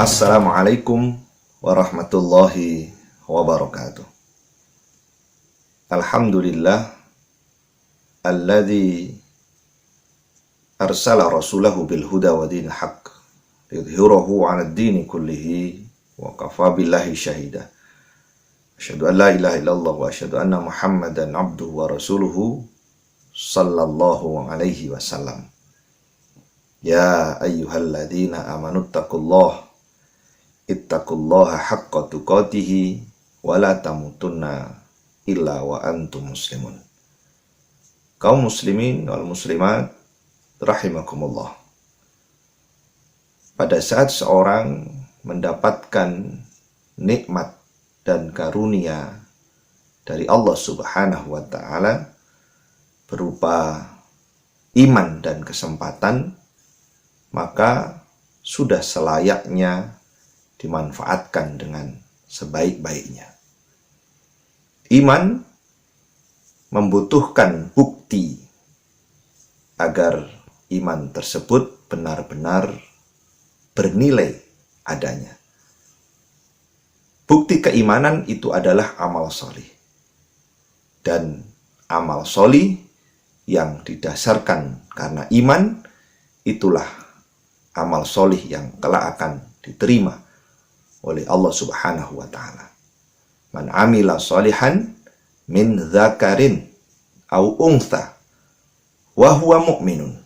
Assalamualaikum warahmatullahi wabarakatuh. Alhamdulillah alladzi arsala rasulahu bil huda wa dinil haqq liyudhhirahu 'alad dini kullihi wa kafa billahi syahida. Asyhadu an la ilaha illallah wa asyhadu anna Muhammadan 'abduhu wa rasuluhu sallallahu alaihi wasallam. Ya ayyuhalladzina amanuttaqullaha ittaqullaha haqqa tuqatih wa la tamutunna illa wa antum muslimun. Kaum muslimin wal muslimat rahimakumullah. Pada saat seorang mendapatkan nikmat dan karunia dari Allah Subhanahu wa taala berupa iman dan kesempatan, maka sudah selayaknya dimanfaatkan dengan sebaik-baiknya. Iman membutuhkan bukti agar iman tersebut benar-benar bernilai adanya. Bukti keimanan itu adalah amal solih. Dan amal solih yang didasarkan karena iman, itulah amal solih yang kelak akan diterima oleh Allah Subhanahu wa ta'ala. Man amila solihan min dzakarin au untha wa huwa mu'minun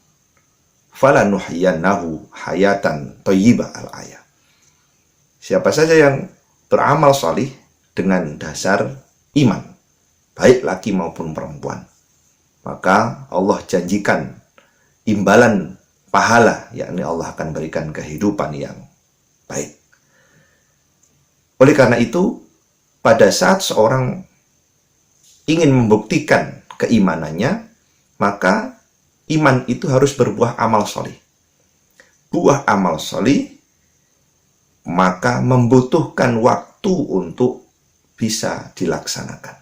falanuhyiyannahu hayatan thayyibah al-ayah. Siapa saja yang beramal solih dengan dasar iman, baik laki maupun perempuan, maka Allah janjikan imbalan pahala, yakni Allah akan berikan kehidupan yang baik. Oleh karena itu, pada saat seorang ingin membuktikan keimanannya, maka iman itu harus berbuah amal solih. Buah amal solih maka membutuhkan waktu untuk bisa dilaksanakan.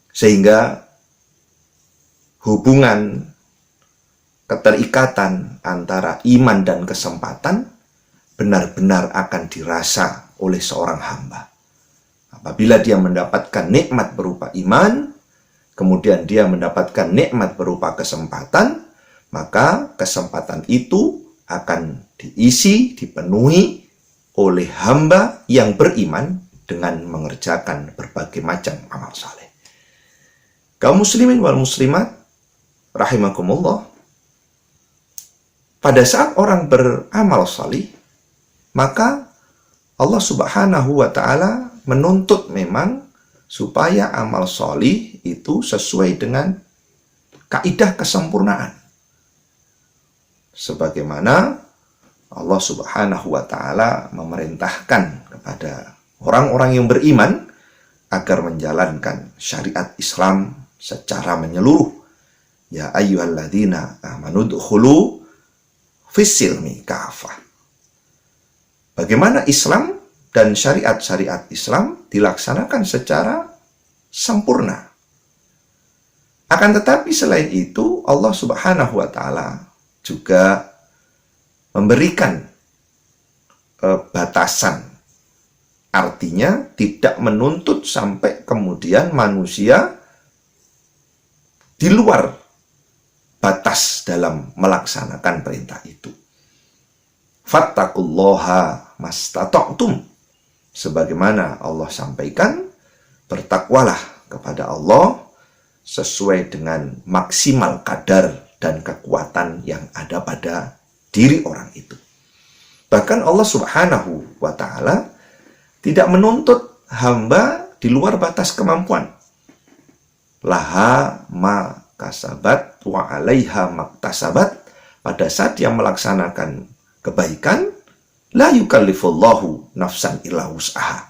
Sehingga hubungan keterikatan antara iman dan kesempatan benar-benar akan dirasa oleh seorang hamba. Apabila dia mendapatkan nikmat berupa iman, kemudian dia mendapatkan nikmat berupa kesempatan, maka kesempatan itu akan diisi, dipenuhi oleh hamba yang beriman dengan mengerjakan berbagai macam amal saleh. Kaum muslimin wal muslimat rahimakumullah, pada saat orang beramal salih, maka Allah Subhanahu wa ta'ala menuntut memang supaya amal solih itu sesuai dengan kaidah kesempurnaan. Sebagaimana Allah Subhanahu wa ta'ala memerintahkan kepada orang-orang yang beriman agar menjalankan syariat Islam secara menyeluruh. Ya ayyuhalladzina amanu dkhulu fis-silmi kafah. Bagaimana Islam dan syariat-syariat Islam dilaksanakan secara sempurna. Akan tetapi selain itu, Allah Subhanahu wa ta'ala juga memberikan batasan. Artinya tidak menuntut sampai kemudian manusia di luar batas dalam melaksanakan perintah itu. Fattaqullaha mastata'tum. Sebagaimana Allah sampaikan, bertakwalah kepada Allah sesuai dengan maksimal kadar dan kekuatan yang ada pada diri orang itu. Bahkan Allah Subhanahu wa ta'ala tidak menuntut hamba di luar batas kemampuan. Laha ma kasabat wa alaiha maktasabat. Pada saat dia melaksanakan kebaikan, la yukallifullahu nafsan illa wus'aha.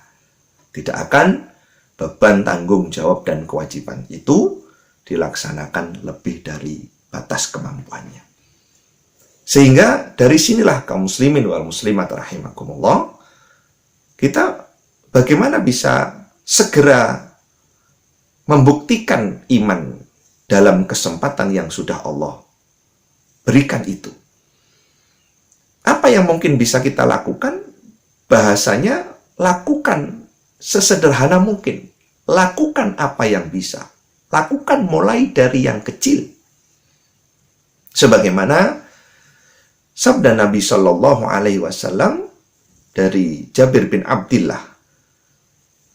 Tidak akan beban tanggung jawab dan kewajiban itu dilaksanakan lebih dari batas kemampuannya. Sehingga dari sinilah kaum muslimin wal muslimat rahimakumullah, kita bagaimana bisa segera membuktikan iman dalam kesempatan yang sudah Allah berikan itu. Apa yang mungkin bisa kita lakukan? bahasanya lakukan sesederhana mungkin. Lakukan apa yang bisa. Lakukan mulai dari yang kecil. Sebagaimana sabda Nabi Shallallahu Alaihi Wasallam dari Jabir bin Abdillah.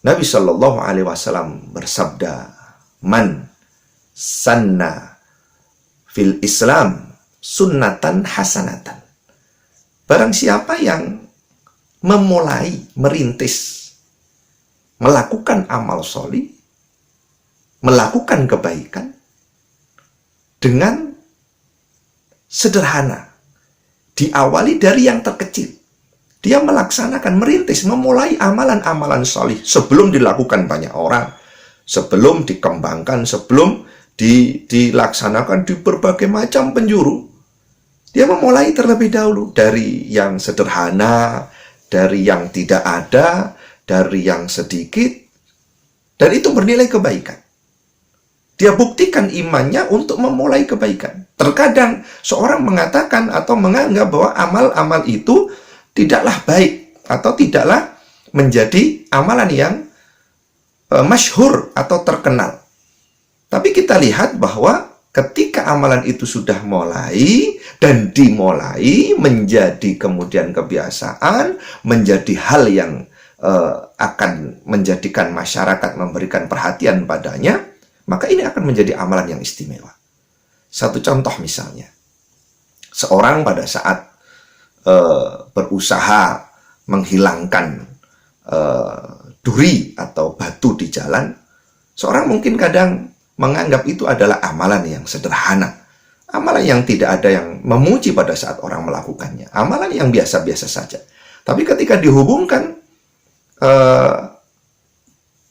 Nabi Shallallahu Alaihi Wasallam bersabda, "Man sanna fil Islam sunnatan hasanatan." Barang siapa yang memulai, merintis, melakukan amal sholih, melakukan kebaikan dengan sederhana, diawali dari yang terkecil. Dia melaksanakan, merintis, memulai amalan-amalan sholih sebelum dilakukan banyak orang, sebelum dikembangkan, sebelum dilaksanakan di berbagai macam penjuru. Dia memulai terlebih dahulu dari yang sederhana, dari yang tidak ada, dari yang sedikit, dan itu bernilai kebaikan. Dia buktikan imannya untuk memulai kebaikan. Terkadang seorang mengatakan atau menganggap bahwa amal-amal itu tidaklah baik atau tidaklah menjadi amalan yang masyhur atau terkenal. Tapi kita lihat bahwa ketika amalan itu sudah mulai dan dimulai menjadi kemudian kebiasaan, menjadi hal yang akan menjadikan masyarakat memberikan perhatian padanya, maka ini akan menjadi amalan yang istimewa. Satu contoh misalnya, seorang pada saat berusaha menghilangkan duri atau batu di jalan, seorang mungkin kadang menganggap itu adalah amalan yang sederhana, amalan yang tidak ada yang memuji pada saat orang melakukannya, amalan yang biasa-biasa saja. Tapi ketika dihubungkan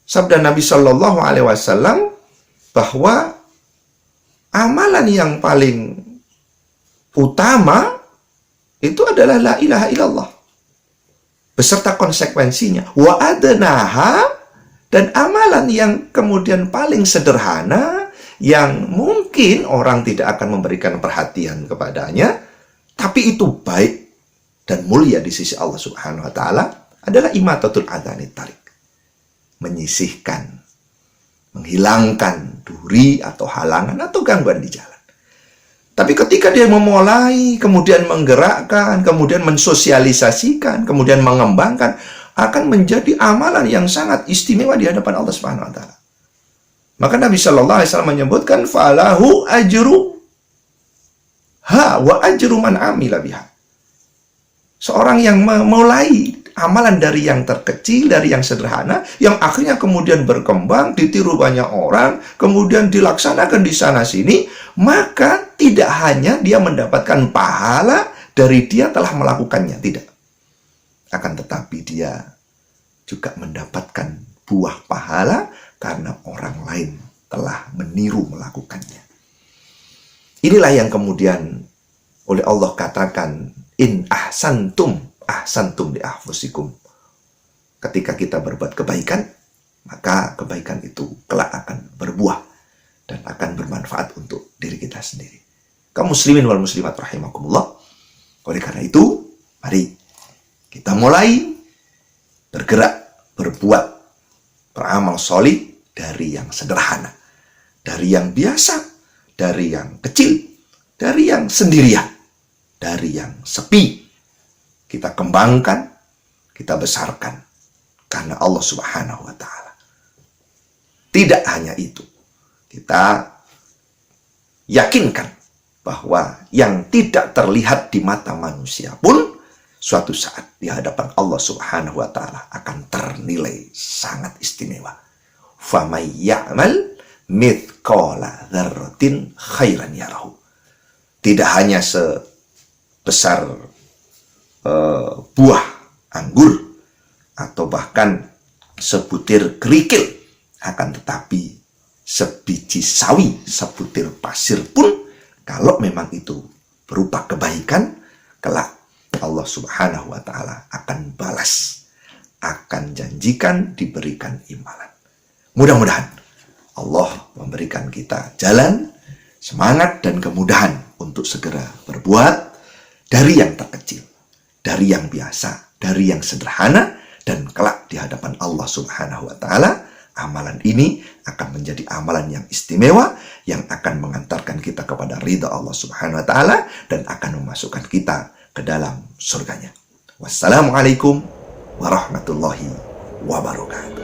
sabda Nabi Shallallahu Alaihi Wasallam bahwa amalan yang paling utama itu adalah la ilaha illallah beserta konsekuensinya, wa adnaha, dan amalan yang kemudian paling sederhana yang mungkin orang tidak akan memberikan perhatian kepadanya, tapi itu baik dan mulia di sisi Allah Subhanahu wa taala, adalah imatatul adhanit tarik, menyisihkan, menghilangkan duri atau halangan atau gangguan di jalan. Tapi ketika dia memulai, kemudian menggerakkan, kemudian mensosialisasikan, kemudian mengembangkan, akan menjadi amalan yang sangat istimewa di hadapan Allah Subhanahu wa taala. Maka Nabi Shallallahu Alaihi Wasallam menyebutkan falahu ajru ha wa ajru man amila biha. Seorang yang memulai amalan dari yang terkecil, dari yang sederhana, yang akhirnya kemudian berkembang, ditiru banyak orang, kemudian dilaksanakan di sana sini, maka tidak hanya dia mendapatkan pahala dari dia telah melakukannya, tidak. Akan tetapi dia juga mendapatkan buah pahala karena orang lain telah meniru melakukannya. Inilah yang kemudian oleh Allah katakan, in ahsantum li anfusikum. Ketika kita berbuat kebaikan, maka kebaikan itu kelak akan berbuah dan akan bermanfaat untuk diri kita sendiri. Kaum muslimin wal muslimat rahimakumullah. Oleh karena itu, mari kita mulai bergerak, berbuat, beramal sholih dari yang sederhana, dari yang biasa, dari yang kecil, dari yang sendirian, dari yang sepi. Kita kembangkan, kita besarkan karena Allah Subhanahu wa taala. Tidak hanya itu, kita yakinkan bahwa yang tidak terlihat di mata manusia pun suatu saat di hadapan Allah Subhanahu wa taala akan ternilai sangat istimewa. Famay ya'mal mithqala dzarratin khairan yarahu. Tidak hanya sebesar buah anggur atau bahkan sebutir kerikil, akan tetapi sebiji sawi, sebutir pasir pun, kalau memang itu berupa kebaikan, kelak Allah Subhanahu wa taala akan balas, akan janjikan diberikan imbalan. Mudah-mudahan Allah memberikan kita jalan, semangat, dan kemudahan untuk segera berbuat dari yang terkecil, dari yang biasa, dari yang sederhana, dan kelak di hadapan Allah Subhanahu wa Ta'ala, amalan ini akan menjadi amalan yang istimewa, yang akan mengantarkan kita kepada ridha Allah Subhanahu wa Ta'ala, dan akan memasukkan kita ke dalam surganya. Wassalamualaikum warahmatullahi wabarakatuh.